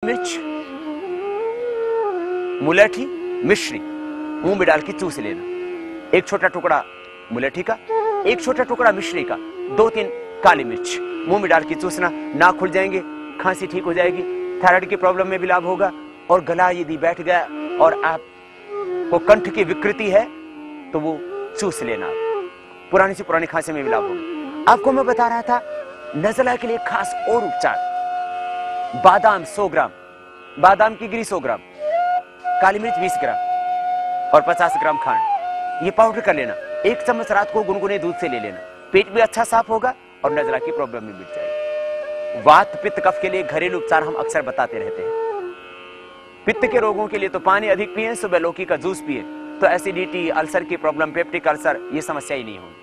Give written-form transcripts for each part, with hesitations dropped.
मिर्च, मुलैठी, मिश्री मुंह में डाल के चूस लेना। एक छोटा टुकड़ा मुलैठी का, एक छोटा टुकड़ा मिश्री का, 2-3 काली मिर्च मुंह में डाल के चूसना। नाक खुल जाएंगे, खांसी ठीक हो जाएगी, थायराइड की प्रॉब्लम में भी लाभ होगा। और गला यदि बैठ गया और आपको कंठ की विकृति है तो वो चूस लेना, पुरानी से पुरानी खांसी में भी लाभ होगा। आपको मैं बता रहा था नज़ला के लिए खास और उपचार। बादाम 100 ग्राम, बादाम की गिरी 100 ग्राम, काली मिर्च 20 ग्राम और 50 ग्राम खांड, ये पाउडर कर लेना। 1 चम्मच रात को गुनगुने दूध से ले लेना। पेट भी अच्छा साफ होगा और नज़ला की प्रॉब्लम भी मिट जाएगी। वात पित्त कफ के लिए घरेलू उपचार हम अक्सर बताते रहते हैं। पित्त के रोगों के लिए तो पानी अधिक पिए, सुबह लौकी का जूस पिए, तो एसिडिटी, अल्सर की प्रॉब्लम, पेप्टिक अल्सर, ये समस्या ही नहीं होगी।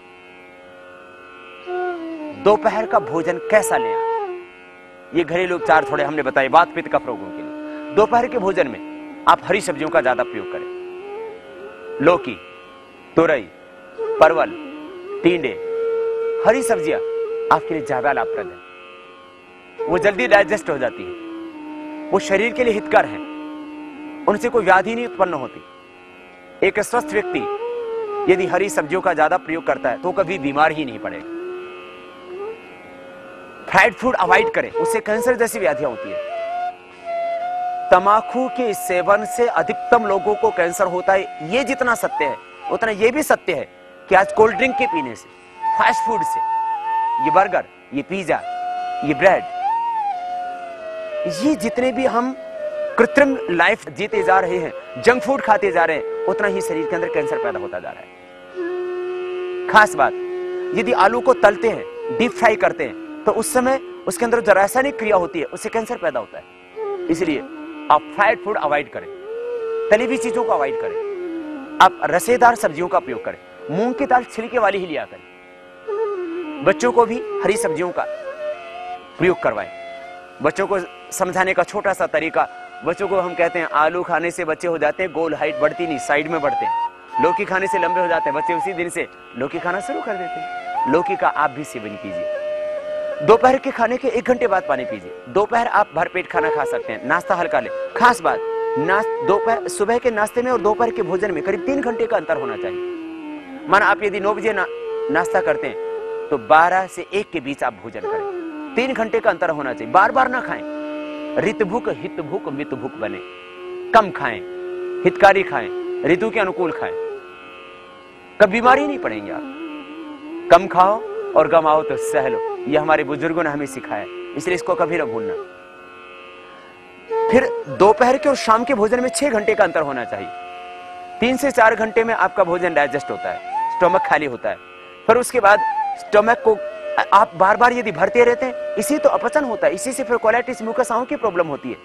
दोपहर का भोजन कैसा लें, ये घरेलू उपचार थोड़े हमने बताए वात पित्त कफ रोगों के लिए। दोपहर के भोजन में आप हरी सब्जियों का ज्यादा प्रयोग करें। लौकी, तुरई, परवल, टिंडे, हरी सब्जियां आपके लिए ज्यादा लाभप्रद है। वो जल्दी डाइजेस्ट हो जाती है, वो शरीर के लिए हितकर है, उनसे कोई व्याधि नहीं उत्पन्न होती। एक स्वस्थ व्यक्ति यदि हरी सब्जियों का ज्यादा प्रयोग करता है तो कभी बीमार ही नहीं पड़ेगा। फ्राइड फूड अवॉइड करें, उससे कैंसर जैसी व्याधियां होती है। तंबाकू के सेवन से अधिकतम लोगों को कैंसर होता है, ये जितना सत्य है उतना ये भी सत्य है कि आज कोल्ड ड्रिंक के पीने से, फास्ट फूड से, ये बर्गर, ये पिज्जा, ये ब्रेड, ये जितने भी हम कृत्रिम लाइफ जीते जा रहे हैं, जंक फूड खाते जा रहे हैं, उतना ही शरीर के अंदर कैंसर पैदा होता जा रहा है। खास बात, यदि आलू को तलते हैं, डीप फ्राई करते हैं, तो उस समय उसके अंदर जो रासायनिक क्रिया होती है उससे कैंसर पैदा होता है। इसलिए आप फ्राइड फूड अवॉइड करें, तली हुई चीजों को अवॉइड करें, आप रसेदार सब्जियों का प्रयोग करें, मूंग की दाल छिलके वाली ही लिया करें। बच्चों को भी हरी सब्जियों का प्रयोग करवाएं। बच्चों को समझाने का छोटा सा तरीका, बच्चों को हम कहते हैं आलू खाने से बच्चे हो जाते हैं गोल, हाइट बढ़ती नहीं, साइड में बढ़ते हैं। लौकी खाने से लंबे हो जाते हैं, बच्चे उसी दिन से लौकी खाना शुरू कर देते हैं। लौकी का आप भी सेवन कीजिए। दोपहर के खाने के 1 घंटे बाद पानी पीजिए। दोपहर आप भरपेट खाना खा सकते हैं, नाश्ता हल्का ले। खास बात, दोपहर सुबह के नाश्ते में और दोपहर के भोजन में करीब 3 घंटे का अंतर होना चाहिए। माना आप यदि 9 बजे नाश्ता करते हैं तो 12 से 1 के बीच आप भोजन करें। 3 घंटे का अंतर होना चाहिए। बार बार ना खाएं। ऋत भूख, हित भूख, मित भूख बने। कम खाएं, हितकारी खाएं, ऋतु के अनुकूल खाएं, कब बीमारी नहीं पड़ेंगे आप। कम खाओ और गमाओ तो सह लो, ये हमारे बुजुर्गों ने हमें सिखाया, इसलिए इसको कभी न भूलना। फिर दोपहर के और शाम के भोजन में 6 घंटे का अंतर होना चाहिए। 3 से 4 घंटे में आपका भोजन डाइजेस्ट होता है, स्टोमक खाली होता है। फिर उसके बाद स्टोमक को आप बार बार यदि भरते रहते हैं, इसी तो अपचन होता है, इसी से फिर कोलाइटिस म्यूकसाओं की प्रॉब्लम होती है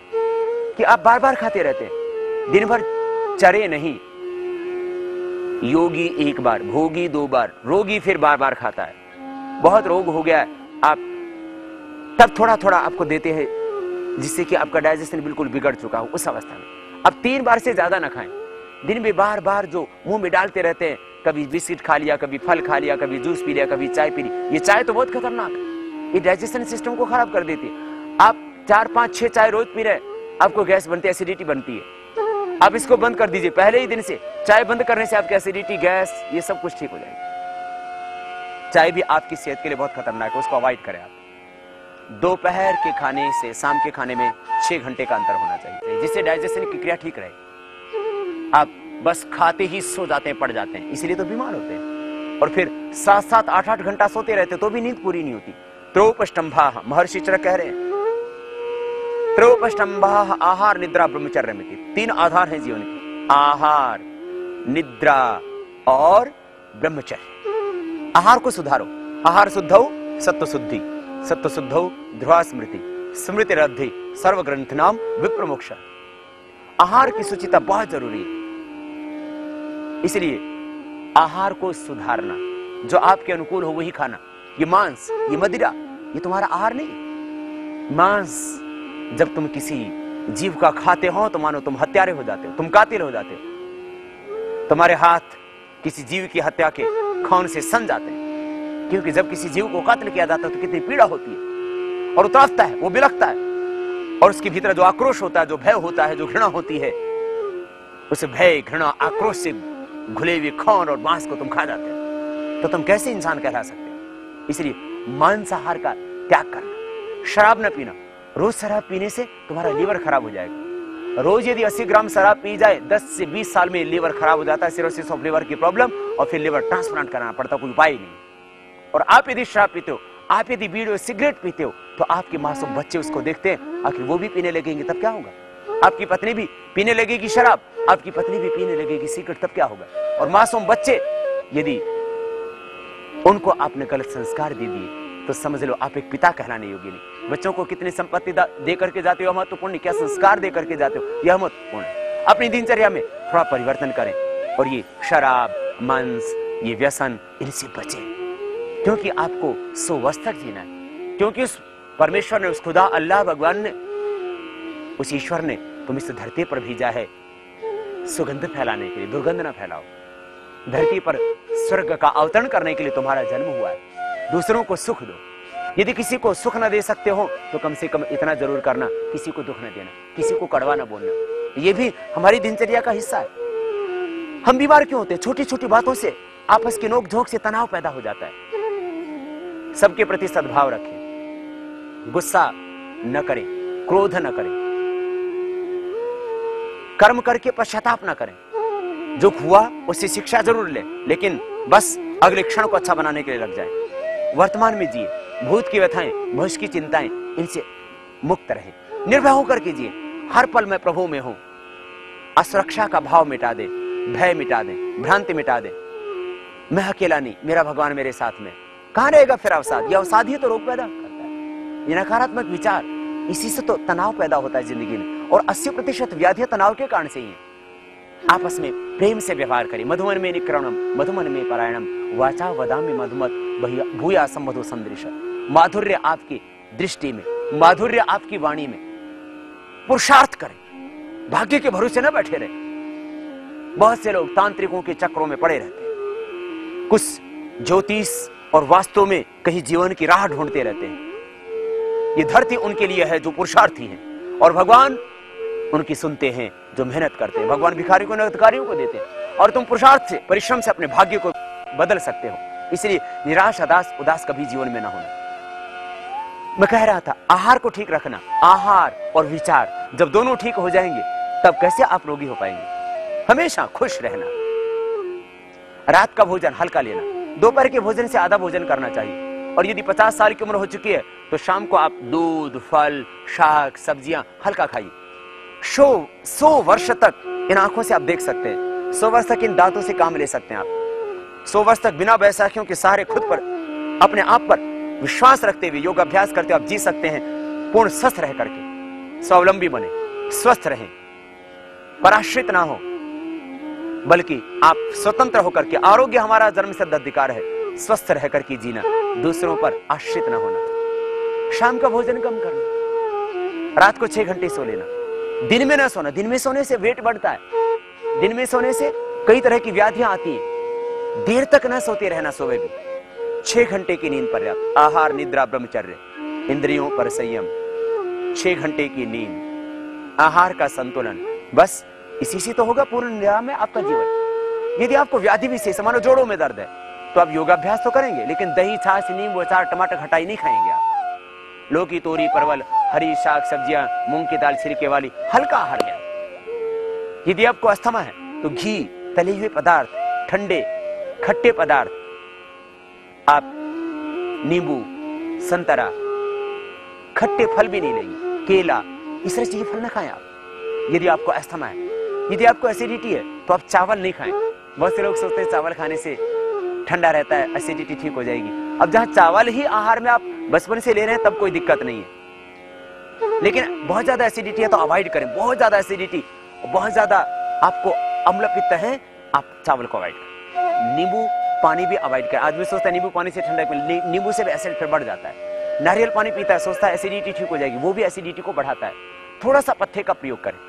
कि आप बार बार खाते रहते हैं, दिन भर चरे नहीं। योगी 1 बार, भोगी 2 बार, रोगी फिर बार बार खाता है। बहुत रोग हो गया है, आप तब थोड़ा थोड़ा आपको देते हैं जिससे कि आपका डाइजेशन बिल्कुल बिगड़ चुका हो उस अवस्था में। अब 3 बार से ज्यादा ना खाएं। दिन में बार बार जो मुंह में डालते रहते हैं, कभी बिस्किट खा लिया, कभी फल खा लिया, कभी जूस पी लिया, कभी चाय पी ली, ये चाय तो बहुत खतरनाक है, ये डाइजेशन सिस्टम को खराब कर देती है। आप 4, 5, 6 चाय रोज पी रहे, आपको गैस बनती है, एसिडिटी बनती है। आप इसको बंद कर दीजिए पहले ही दिन से। चाय बंद करने से आपकी एसिडिटी, गैस, ये सब कुछ ठीक हो जाएगी। चाय भी आपकी सेहत के लिए बहुत खतरनाक है, उसको अवॉइड करें आप। दोपहर के खाने से शाम के खाने में 6 घंटे का अंतर होना चाहिए, जिससे डाइजेशन की क्रिया ठीक रहे। आप बस खाते ही सो जाते हैं, पड़ जाते हैं, इसीलिए तो बीमार होते हैं। और फिर 7-7, 8-8 घंटा सोते रहते तो भी नींद पूरी नहीं होती। त्रोपष्टंभा, महर्षि चरक कह रहे हैं, त्रोपष्टंभा आहार निद्रा ब्रह्मचर्य में 3 आधार हैं जीवन के, आहार, निद्रा और ब्रह्मचर्य। आहार को सुधारो। आहार शुद्धौ सत्व शुद्धि, सत्व शुद्धौ ध्रुवा स्मृति, स्मृति रद्धि सर्व ग्रंथ नाम विप्रमोक्ष। आहार की शुचिता बहुत जरूरी है, इसलिए आहार को सुधारना, जो आपके अनुकूल हो वही खाना। ये मांस, ये मदिरा, ये तुम्हारा आहार नहीं। मांस जब तुम किसी जीव का खाते हो तो मानो तुम हत्यारे हो जाते हो, तुम कातिल हो जाते हो। तुम्हारे हाथ किसी जीव की हत्या के खून से सन जाते हैं, क्योंकि जब किसी जीव को कत्ल किया जाता है तो कितनी पीड़ा होती है, और तड़पता है, वो बिलखता है। और उसके भीतर जो आक्रोश होता है, जो भय होता है, जो घृणा होती है, उस भय, घृणा, आक्रोश से घुले हुए खून और मांस को तुम खा जाते हो, तो तुम कैसे इंसान कहला सकते हो? इसलिए मांसाहार का त्याग करना, शराब न पीना। रोज शराब पीने से तुम्हारा लीवर खराब हो जाएगा। रोज यदि 80 ग्राम शराब पी जाए, 10 से 20 साल में लीवर खराब हो जाता है, सिरोसिस ऑफ लीवर की प्रॉब्लम, और फिर लीवर ट्रांसप्लांट कराना पड़ता, कोई उपाय नहीं। और आप यदि शराब पीते हो, आप यदि बीड़ी और सिगरेट पीते हो, तो आपके मासूम बच्चे उसको देखते हैं, आखिर वो भी पीने लगेंगे, तब क्या होगा? आपकी पत्नी भी पीने लगेगी शराब, आपकी पत्नी भी पीने लगेगी सिगरेट, तब क्या होगा? और मासूम बच्चे यदि उनको आपने गलत संस्कार दे दिए, तो समझ लो आप एक पिता कहलाने योग्य नहीं। बच्चों को कितनी संपत्ति दे करके जाते हो, महत्वपूर्ण, क्या संस्कार दे करके जाते हो, यह महत्वपूर्ण। अपनी दिनचर्या में थोड़ा परिवर्तन करें और ये शराब, मांस, ये व्यसन, इनसे बचें, क्योंकि आपको 100 वर्ष तक जीना है। क्योंकि उस परमेश्वर ने, उस खुदा अल्लाह भगवान ने, उस ईश्वर ने तुम इस धरती पर भेजा है सुगंध फैलाने के लिए। दुर्गंध ना फैलाओ। धरती पर स्वर्ग का अवतरण करने के लिए तुम्हारा जन्म हुआ है। दूसरों को सुख दो। यदि किसी को सुख न दे सकते हो, तो कम से कम इतना जरूर करना, किसी को दुख न देना, किसी को कड़वा न बोलना। ये भी हमारी दिनचर्या का हिस्सा है। हम बीमार क्यों होते हैं? छोटी छोटी बातों से, आपस की नोक झोंक से तनाव पैदा हो जाता है। सबके प्रति सद्भाव रखें, गुस्सा न करें, क्रोध न करें, कर्म करके पश्चाताप न करें। जो हुआ उससे शिक्षा जरूर ले, लेकिन बस अगले क्षण को अच्छा बनाने के लिए लग जाए। वर्तमान में जिए, भूत की व्यथाएं, भविष्य की चिंताएं, इनसे मुक्त रहे, निर्भय होकर के जिए। हर पल मैं प्रभु में हूं। असुरक्षा का भाव मिटा दे, भय मिटा दे, भ्रांति मिटा दे। मैं अकेला नहीं, मेरा भगवान मेरे साथ में। कहां रहेगा फिर अवसाद? यह अवसाद ही तो रोग पैदा करता है। ये नकारात्मक विचार, इसी से तो तनाव पैदा होता है जिंदगी में, और 80% व्याधियां तनाव के कारण से ही है। आपस में प्रेम से व्यवहार करें। मधुमन में निकरणम, मधुमन में परायणम, वाचा वदामि मधुमत भूया संबधो संदृश। माधुर्य आपकी दृष्टि में, माधुर्य आपकी वाणी में। पुरुषार्थ करें, भाग्य के भरोसे न बैठे रहे। बहुत से लोग तांत्रिकों के चक्रों में पड़े रहते हैं, कुछ ज्योतिष और वास्तव में कहीं जीवन की राह ढूंढते रहते हैं। ये धरती उनके लिए है जो पुरुषार्थी हैं, और भगवान उनकी सुनते हैं जो मेहनत करते हैं। भगवान भिखारियों को, नगरकारियों को देते हैं, और तुम पुरुषार्थ से, परिश्रम से अपने भाग्य को बदल सकते हो। इसलिए निराश, उदास कभी जीवन में ना होना। मैं कह रहा था, आहार को ठीक रखना। आहार और विचार जब दोनों ठीक हो जाएंगे, तब कैसे आप रोगी हो पाएंगे? हमेशा खुश रहना। रात का भोजन हल्का लेना, दोपहर के भोजन से आधा भोजन करना चाहिए। और यदि 50 साल की उम्र हो चुकी है, तो शाम को आप दूध, फल, शाक, सब्जियां हल्का खाइए। 100 वर्ष तक इन आंखों से आप देख सकते हैं, 100 वर्ष तक इन दांतों से काम ले सकते हैं आप। 100 वर्ष तक बिना बैसाखियों के सहारे खुद पर, अपने आप पर विश्वास रखते हुए योग अभ्यास करते हुए आप जी सकते हैं, पूर्ण स्वस्थ रह करके। स्वावलंबी बने, स्वस्थ रहें, पराश्रित ना हो, बल्कि आप स्वतंत्र होकर के, आरोग्य हमारा जन्मसिद्ध अधिकार है, स्वस्थ रह करके जीना, दूसरों पर आश्रित ना होना। शाम का भोजन कम करना, रात को 6 घंटे सो लेना, दिन में ना सोना। दिन में सोने से वेट बढ़ता है, दिन में सोने से कई तरह की व्याधियां आती हैं। देर तक ना सोते रहना, सोवे भी। 6 घंटे की नींद पर्याप्त। आहार, निद्रा, ब्रह्मचर्य, इंद्रियों पर संयम, 6 घंटे की नींद, आहार का संतुलन, बस इसी से तो होगा पूर्ण निरामय आपका जीवन। यदि आपको व्याधि भी से, मानो जोड़ों में दर्द है, तो आप योगाभ्यास तो करेंगे, लेकिन दही, छाछ, नींबू, अचार, टमाटर, खटाई नहीं खाएंगे आप। लौकी, तोरी, परवल, हरी शाक सब्जियां, मूंग की दाल, छिलके वाली हल्का आहार लें। यदि आपको अस्थमा है, तो घी, तले हुए पदार्थ, ठंडे खट्टे पदार्थ, आप नींबू, संतरा, खट्टे फल भी नहीं लेंगे, केला, इस तरह चीजें फल न खाएं आप। यदि आपको अस्थमा है, यदि आपको एसिडिटी है, तो आप चावल नहीं खाएं। बहुत से लोग सोचते हैं चावल खाने से ठंडा रहता है, एसिडिटी ठीक हो जाएगी। अब जहां चावल ही आहार में आप बचपन से ले रहे हैं, तब कोई दिक्कत नहीं है। लेकिन बहुत ज्यादा एसिडिटी है तो अवॉइड करें। बहुत ज्यादा एसिडिटी, बहुत ज्यादा आपको अम्ल पित्त है, आप चावल को अवॉइड करें। नींबू पानी भी अवॉइड करें। आदमी सोचता है नींबू पानी से ठंडक मिले, नींबू से एसिड फिर बढ़ जाता है। नारियल पानी पीता है, सोचता है एसिडिटी ठीक हो जाएगी, वो भी एसिडिटी को बढ़ाता है। थोड़ा सा पथ्य का प्रयोग करें,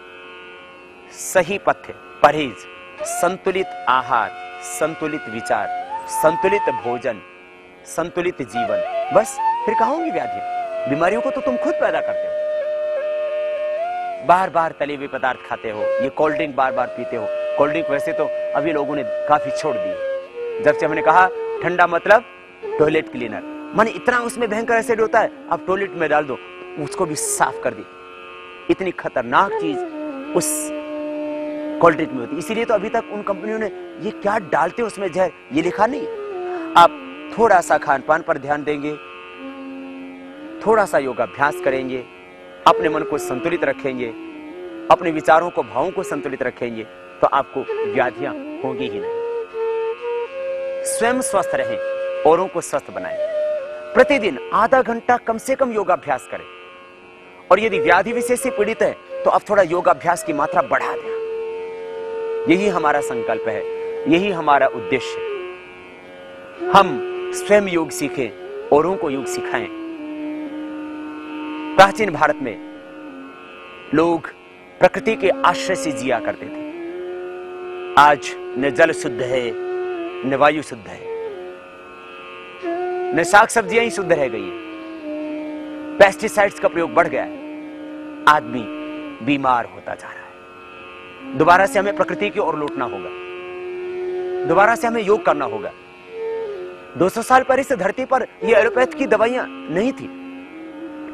सही पथ्य, परहेज, संतुलित आहार, संतुलित विचार, संतुलित भोजन, संतुलित जीवन, बस फिर कहाँ होंगी व्याधि? बीमारियों को तो तुम खुद पैदा करते हो। बार बार तले हुए पदार्थ खाते हो, ये कोल्ड ड्रिंक बार बार पीते हो। कोल्ड ड्रिंक वैसे तो अभी लोगों ने काफी छोड़ दी, जब से हमने कहा ठंडा मतलब टॉयलेट क्लीनर, माने इतना उसमें भयंकर एसिड होता है, आप टॉयलेट में डाल दो उसको भी साफ कर दी। इतनी खतरनाक चीज उस कोल्ड ड्रिंक में होती, इसीलिए तो अभी तक उन कंपनियों ने ये क्या डालते हैं उसमें जहर ये लिखा नहीं। आप थोड़ा सा खान पान पर ध्यान देंगे, थोड़ा सा योगाभ्यास करेंगे, अपने मन को संतुलित रखेंगे, अपने विचारों को भावों को संतुलित रखेंगे, तो आपको व्याधियां होंगी ही नहीं। स्वयं स्वस्थ रहें, औरों को स्वस्थ बनाएं। प्रतिदिन आधा घंटा कम से कम योगाभ्यास करें, और यदि व्याधि विशेष से पीड़ित है तो अब थोड़ा योगाभ्यास की मात्रा बढ़ा दें। यही हमारा संकल्प है, यही हमारा उद्देश्य है। हम स्वयं योग सीखें, औरों को योग सिखाएं। प्राचीन भारत में लोग प्रकृति के आश्रय से जिया करते थे। आज न जल शुद्ध है, न वायु शुद्ध है, न साग सब्जियां ही शुद्ध रह गई है। पेस्टिसाइड्स का प्रयोग बढ़ गया है, आदमी बीमार होता जा रहा है। दोबारा से हमें प्रकृति की ओर लौटना होगा, दोबारा से हमें योग करना होगा। 200 साल पहले इस धरती पर ये एलोपैथ की दवाइयां नहीं थी।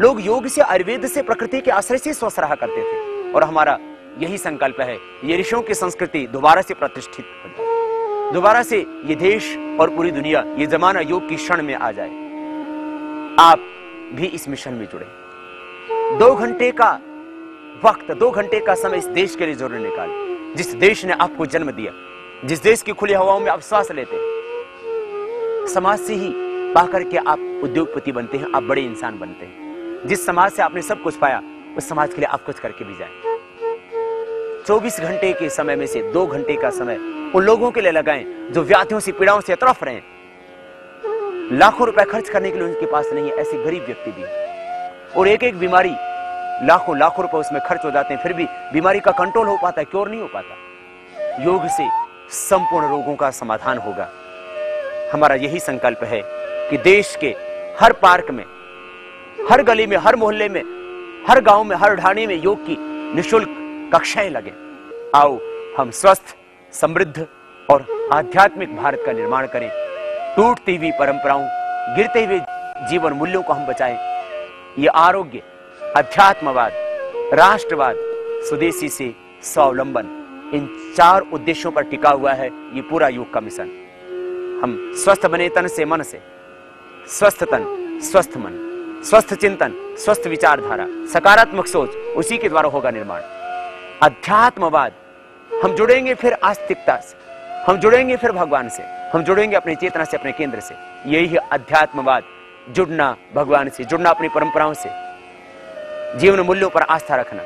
लोग योग से, आयुर्वेद से, प्रकृति के आश्रय से स्वस्थ रहा करते थे। और हमारा यही संकल्प है, ये ऋषियों की संस्कृति दोबारा से प्रतिष्ठित हो जाए, दोबारा से ये देश और पूरी दुनिया, ये जमाना योग की क्षण में आ जाए। आप भी इस मिशन में जुड़े। 2 घंटे का वक्त, 2 घंटे का समय इस देश के लिए जरूर निकालें, जिस देश ने आपको जन्म दिया, जिस देश की खुली हवाओं में आप श्वास लेते हैं। समाज से ही पाकर के आप उद्योगपति बनते हैं, आप बड़े इंसान बनते हैं। जिस समाज से आपने सब कुछ पाया, उस समाज के लिए आप कुछ करके भी जाएं। 24 घंटे के समय में से 2 घंटे का समय उन लोगों के लिए लगाएं जो व्याधियों से, पीड़ाओं से तड़फ रहे हैं। लाखों रुपए खर्च करने के लिए उनके पास नहीं है, ऐसे गरीब व्यक्ति भी, और एक एक बीमारी लाखों लाखों रुपए उसमें खर्च हो जाते हैं, फिर भी बीमारी का कंट्रोल हो पाता है, क्योर नहीं हो पाता। योग से संपूर्ण रोगों का समाधान होगा। हमारा यही संकल्प है कि देश के हर पार्क में, हर गली में, हर मोहल्ले में, हर गांव में, हर ढाणी में योग की निःशुल्क कक्षाएं लगे। आओ हम स्वस्थ, समृद्ध और आध्यात्मिक भारत का निर्माण करें। टूटती हुई परंपराओं, गिरते हुए जीवन मूल्यों को हम बचाएं। ये आरोग्य, अध्यात्मवाद, राष्ट्रवाद, स्वदेशी से स्वावलंबन, इन 4 उद्देश्यों पर टिका हुआ है ये पूरा योग का मिशन। हम स्वस्थ बने तन से, मन से। स्वस्थ तन, स्वस्थ मन, स्वस्थ चिंतन, स्वस्थ विचारधारा, सकारात्मक सोच, उसी के द्वारा होगा निर्माण। अध्यात्मवाद, हम जुड़ेंगे फिर आस्तिकता से, हम जुड़ेंगे फिर भगवान से, हम जुड़ेंगे अपनी चेतना से, अपने केंद्र से। यही है अध्यात्मवाद, जुड़ना भगवान से, जुड़ना अपनी परंपराओं से, जीवन मूल्यों पर आस्था रखना।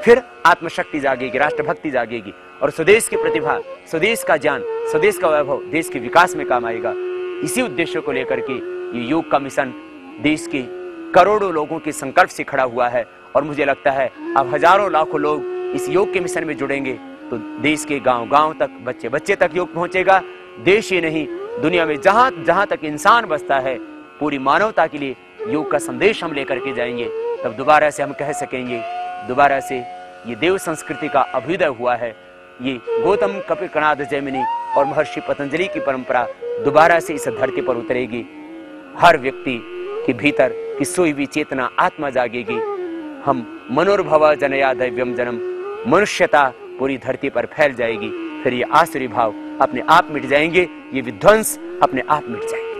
फिर आत्मशक्ति जागेगी, राष्ट्रभक्ति जागेगी, और स्वदेश की प्रतिभा, स्वदेश का ज्ञान, स्वदेश का वैभव देश के विकास में काम आएगा। इसी उद्देश्य को लेकर के ये योग का मिशन देश के करोड़ों लोगों के संकल्प से खड़ा हुआ है। और मुझे लगता है अब हजारों लाखों लोग इस योग के मिशन में जुड़ेंगे तो देश के गांव गांव तक, बच्चे बच्चे तक योग पहुंचेगा। देश ही नहीं, दुनिया में जहां जहां तक इंसान बसता है, पूरी मानवता के लिए योग का संदेश हम लेकर के जाएंगे। तब दोबारा से हम कह सकेंगे, दोबारा से ये देव संस्कृति का अभ्युदय हुआ है। ये गौतम, कपिल, कणाद, जैमिनी और महर्षि पतंजलि की परंपरा दोबारा से इस धरती पर उतरेगी। हर व्यक्ति के भीतर की सोई हुई चेतना, आत्मा जागेगी। हम मनोर्भव जनया दैव्यम जन्म, मनुष्यता पूरी धरती पर फैल जाएगी। फिर ये आसुरी भाव अपने आप मिट जाएंगे, ये विध्वंस अपने आप मिट जाएंगे।